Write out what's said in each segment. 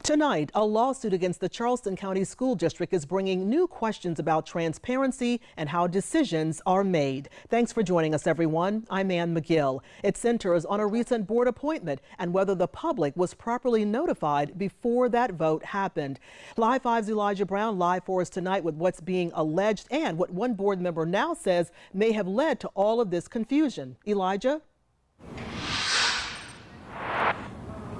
Tonight, a lawsuit against the Charleston County School District is bringing new questions about transparency and how decisions are made. Thanks for joining us, everyone. I'm Ann McGill. It centers on a recent board appointment and whether the public was properly notified before that vote happened. Live 5's Elijah Brown live for us tonight with what's being alleged and what one board member now says may have led to all of this confusion. Elijah?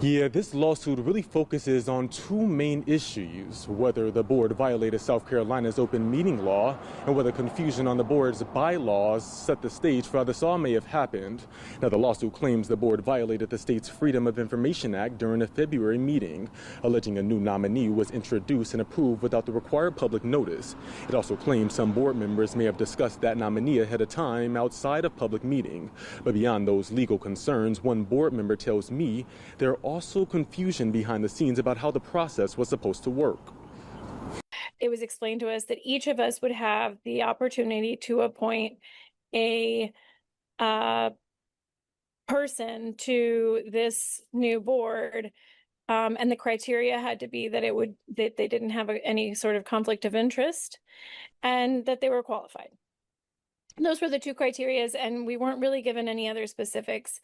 Yeah, this lawsuit really focuses on two main issues: whether the board violated South Carolina's open meeting law and whether confusion on the board's bylaws set the stage for how this all may have happened. Now, the lawsuit claims the board violated the state's Freedom of Information Act during a February meeting, alleging a new nominee was introduced and approved without the required public notice. It also claims some board members may have discussed that nominee ahead of time outside of public meeting. But beyond those legal concerns, one board member tells me there also confusion behind the scenes about how the process was supposed to work. It was explained to us that each of us would have the opportunity to appoint a person to this new board, and the criteria had to be that they didn't have any sort of conflict of interest and that they were qualified. Those were the two criterias, and we weren't really given any other specifics.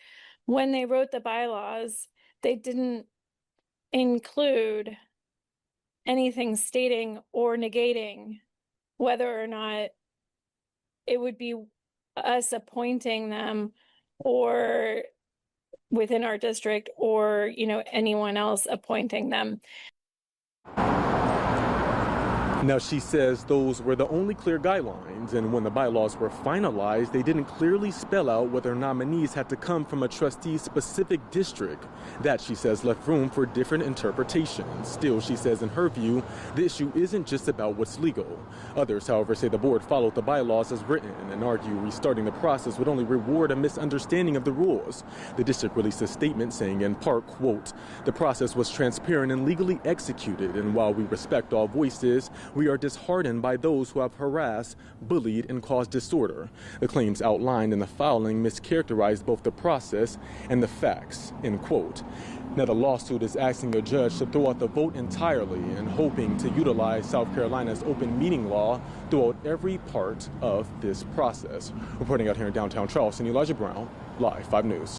When they wrote the bylaws, they didn't include anything stating or negating whether or not it would be us appointing them or within our district or, anyone else appointing them. Now, she says those were the only clear guidelines, and when the bylaws were finalized, they didn't clearly spell out whether nominees had to come from a trustee's specific district. That, she says, left room for different interpretations. Still, she says, in her view, the issue isn't just about what's legal. Others, however, say the board followed the bylaws as written and argue restarting the process would only reward a misunderstanding of the rules. The district released a statement saying, in part, quote, "The process was transparent and legally executed, and while we respect all voices, we are disheartened by those who have harassed, bullied, and caused disorder." The claims outlined in the filing mischaracterized both the process and the facts, end quote. Now, the lawsuit is asking a judge to throw out the vote entirely and hoping to utilize South Carolina's open meeting law throughout every part of this process. Reporting out here in downtown Charleston, Elijah Brown, Live 5 News.